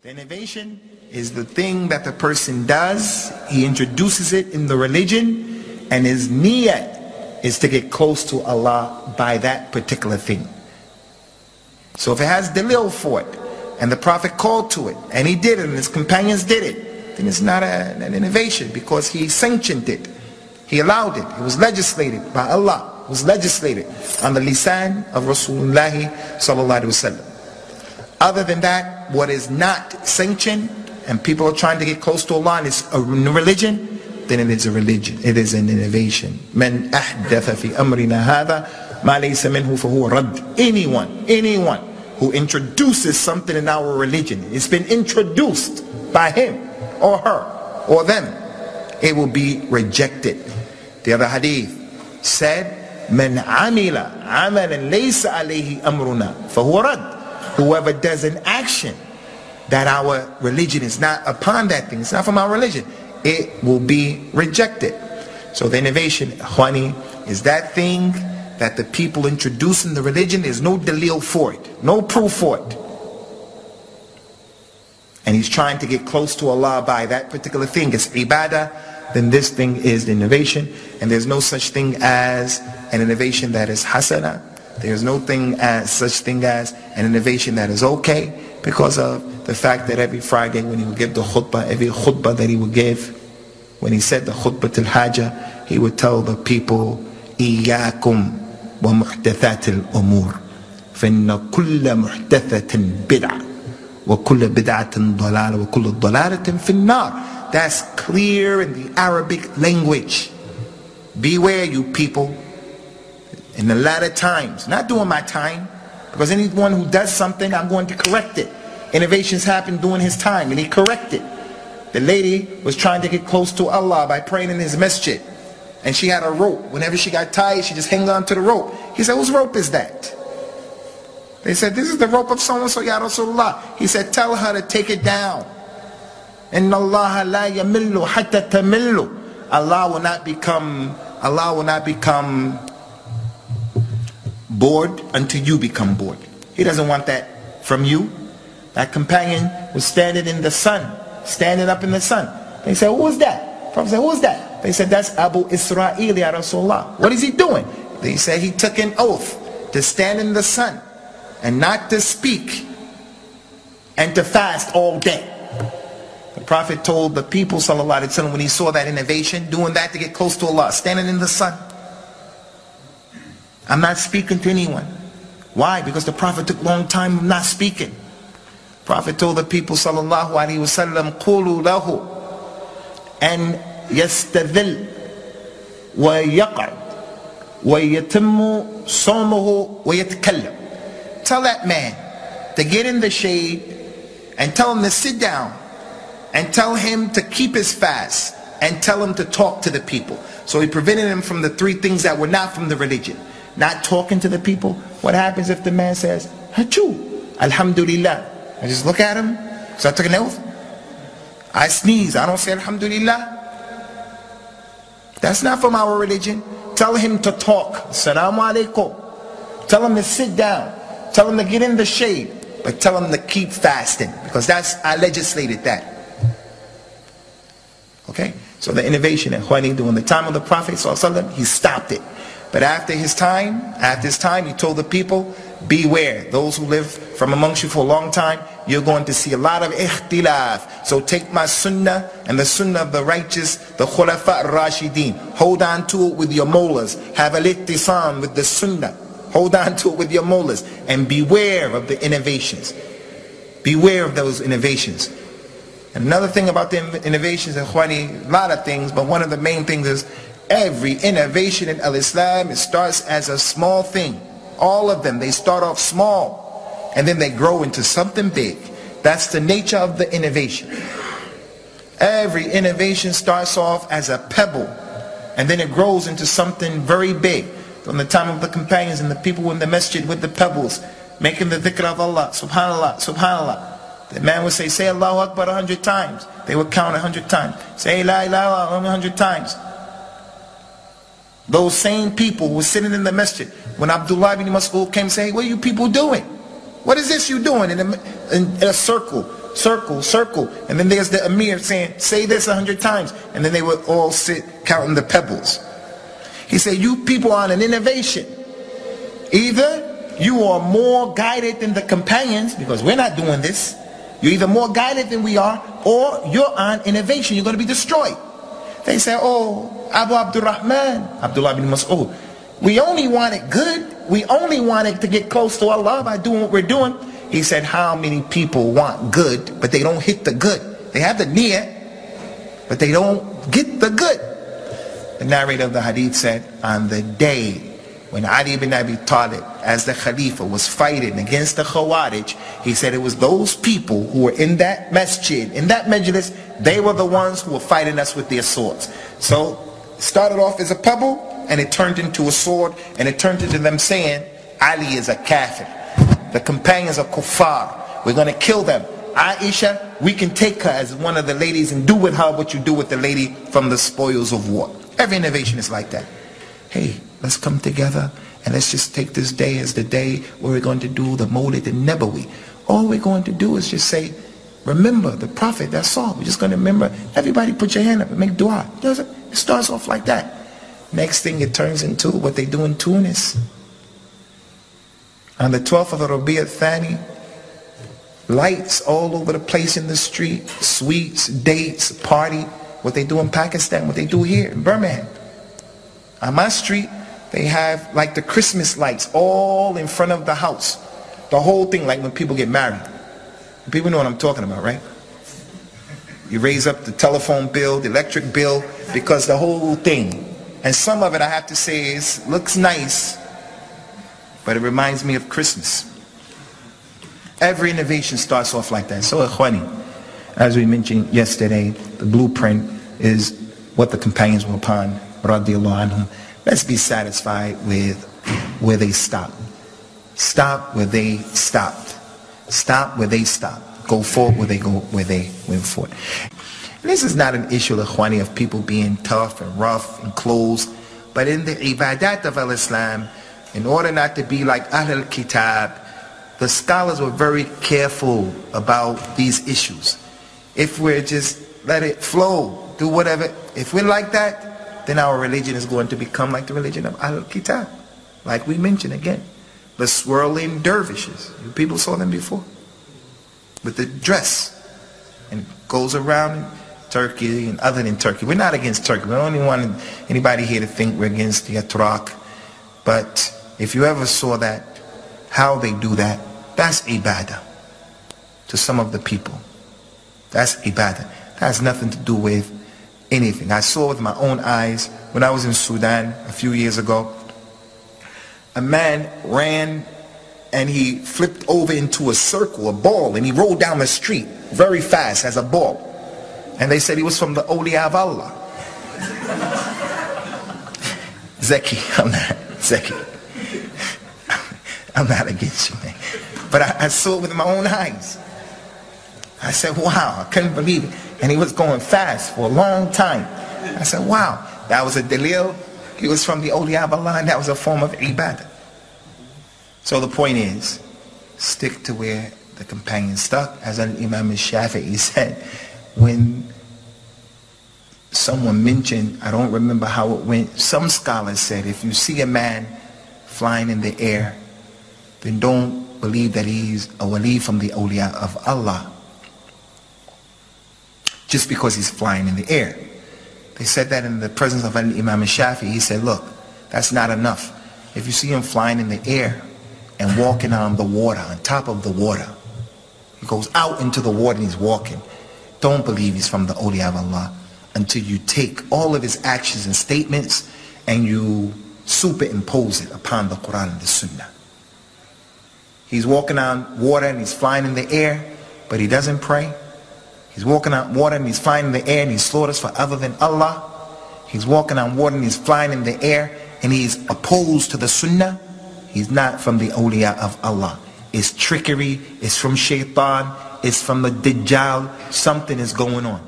The innovation is the thing that the person does, he introduces it in the religion, and his niyat is to get close to Allah by that particular thing. So if it has dalil for it, and the Prophet called to it, and he did it, and his companions did it, then it's not an innovation, because he sanctioned it. He allowed it. It was legislated by Allah. It was legislated on the lisan of Rasulullah sallallahu alaihi wasallam. Other than that, what is not sanctioned, and people are trying to get close to Allah and it's a religion, then it is a religion. It is an innovation. Man ahdatha fi amrina hadha ma laysa minhu fahuwa radd. Anyone who introduces something in our religion, it's been introduced by him or her or them, it will be rejected. The other hadith said, Man amila amalan laysa alayhi amruna fahuwa radd. Whoever does an action that our religion is not upon that thing, it's not from our religion, it will be rejected. So the innovation, ikhwani, is that thing that the people introduce in the religion. There's no dalil for it, no proof for it, and he's trying to get close to Allah by that particular thing. It's ibadah, then this thing is the innovation. And there's no such thing as an innovation that is hasana. There's no such thing as an innovation that is okay, because of the fact that every Friday when he would give the khutbah, every khutbah that he would give, when he said the khutbah al-hajjah, he would tell the people, إِيَّاكُمْ وَمُحْدَثَاتِ الْأُمُورِ فَإِنَّ كُلَّ مُحْدَثَةٍ بِدْعَةٍ وَكُلَّ بِدْعَةٍ ضَلَالَةٍ وَكُلَّ ضَلَالَةٍ فِي النَّارِ. That's clear in the Arabic language. Beware, you people. In the latter times, not during my time, because anyone who does something, I'm going to correct it. Innovations happened during his time, and he corrected. The lady was trying to get close to Allah by praying in his masjid, and she had a rope. Whenever she got tired, she just hung on to the rope. He said, whose rope is that? They said, this is the rope of so-and-so, Ya Rasulullah. He said, tell her to take it down. Inna Allah la yamillu hatta tamillu. Allah will not become bored until you become bored. He doesn't want that from you. That companion was standing in the sun, standing up in the sun. They said, who was that? Prophet said, who was that? They said, that's Abu Israel, Ya Rasulullah. What is he doing? They said, he took an oath to stand in the sun and not to speak and to fast all day. The Prophet told the people, sallallahu alaihi wasallam, when he saw that innovation, doing that to get close to Allah, standing in the sun, I'm not speaking to anyone. Why? Because the Prophet took a long time of not speaking. Prophet told the people, sallallahu alaihi wasallam, قُولُوا لَهُ أَنْ يَسْتَذِلْ وَيَقْعُدْ وَيَتِمُّ صَوْمُهُ وَيَتَكَلَّمْ. Tell that man to get in the shade, and tell him to sit down, and tell him to keep his fast, and tell him to talk to the people. So he prevented him from the three things that were not from the religion. Not talking to the people. What happens if the man says, Hachoo, Alhamdulillah? I just look at him. So I took an oath. I sneeze. I don't say Alhamdulillah. That's not from our religion. Tell him to talk. Assalamu alaikum. Tell him to sit down. Tell him to get in the shade. But tell him to keep fasting. Because I legislated that. Okay? So the innovation at Khwani during the time of the Prophet ﷺ, he stopped it. But after his time, he told the people, beware. Those who live from amongst you for a long time, you're going to see a lot of ikhtilaf. So take my sunnah and the sunnah of the righteous, the khulafa ar-rashideen. Hold on to it with your molars. Have a littisam with the sunnah. Hold on to it with your molars. And beware of the innovations. Beware of those innovations. And another thing about the innovations, Ikhwani, a lot of things, but one of the main things is, every innovation in Al-Islam, it starts as a small thing. All of them, they start off small, and then they grow into something big. That's the nature of the innovation. Every innovation starts off as a pebble, and then it grows into something very big. From the time of the companions and the people in the masjid with the pebbles, making the dhikr of Allah, subhanallah, subhanallah. The man would say Allahu Akbar 100 times. They would count 100 times. Say La ilaha illallah 100 times. Those same people were sitting in the masjid when Abdullah ibn Mas'ud came saying, what are you people doing? What is this you doing in a circle, circle, circle. And then there's the Amir saying, say this 100 times. And then they would all sit counting the pebbles. He said, you people are on an innovation. Either you are more guided than the companions, because we're not doing this. You're either more guided than we are, or you're on innovation. You're going to be destroyed. They say, oh, Abu Abdurrahman, Abdullah bin Mas'ud, we only wanted good. We only wanted to get close to Allah by doing what we're doing. He said, how many people want good, but they don't hit the good? They have the niyyah, but they don't get the good. The narrator of the hadith said, on the day when Ali ibn Abi Talib, as the Khalifa, was fighting against the Khawarij, he said it was those people who were in that masjid, in that majlis, they were the ones who were fighting us with their swords. So it started off as a pebble, and it turned into a sword, and it turned into them saying, Ali is a kafir. The companions are kuffar. We're going to kill them. Aisha, we can take her as one of the ladies and do with her what you do with the lady from the spoils of war. Every innovation is like that. Hey, let's come together and let's just take this day as the day where we're going to do the Mawlid al-Nabawi. All we're going to do is just say, remember the Prophet, that's all. We're just going to remember. Everybody put your hand up and make dua. It starts off like that. Next thing it turns into what they do in Tunis. On the 12th of the Rabi' al-Thani, lights all over the place in the street, sweets, dates, party. What they do in Pakistan, what they do here in Birmingham. On my street, they have like the Christmas lights all in front of the house. The whole thing, like when people get married. People know what I'm talking about, right? You raise up the telephone bill, the electric bill, because the whole thing. And some of it, I have to say, looks nice, but it reminds me of Christmas. Every innovation starts off like that. So, Ikhwani, as we mentioned yesterday, the blueprint is what the companions were upon, radiallahu anhum. Let's be satisfied with where they stopped. Stop where they stopped. Stop where they stopped. Go forward where they went forward. This is not an issue, Ikhwani, of people being tough and rough and closed, but in the ibadat of al-Islam, in order not to be like Ahl al-Kitab, the scholars were very careful about these issues. If we're just let it flow, do whatever, if we're like that, then our religion is going to become like the religion of Ahl al-Kitab. Like we mentioned again, the swirling dervishes. You people saw them before. With the dress. And goes around Turkey and other than Turkey. We're not against Turkey. We don't want anybody here to think we're against the Atrak. But if you ever saw that, how they do that, that's ibadah to some of the people. That's ibadah. That has nothing to do with anything. I saw with my own eyes when I was in Sudan a few years ago. A man ran and he flipped over into a circle, a ball, and he rolled down the street very fast as a ball. And they said he was from the awliya of Allah. Zeki, I'm not, Zeki. I'm not against you, man. But I saw it with my own eyes. I said, wow, I couldn't believe it. And he was going fast for a long time. I said, wow, that was a dalil. He was from the awliya of Allah, and that was a form of ibadah. So the point is, stick to where the companions stuck. As Imam al-Shafi'i said, when someone mentioned, I don't remember how it went, some scholars said, if you see a man flying in the air, then don't believe that he's a wali from the awliya of Allah, just because he's flying in the air. They said that in the presence of Imam al-Shafi'i. He said, look, that's not enough. If you see him flying in the air and walking on the water, on top of the water, he goes out into the water and he's walking, don't believe he's from the awliya of Allah until you take all of his actions and statements and you superimpose it upon the Quran and the Sunnah. He's walking on water and he's flying in the air, but he doesn't pray. He's walking on water and he's flying in the air and he slaughters for other than Allah. He's walking on water and he's flying in the air and he's opposed to the Sunnah. He's not from the awliya of Allah. It's trickery, it's from shaitan, it's from the Dajjal. Something is going on.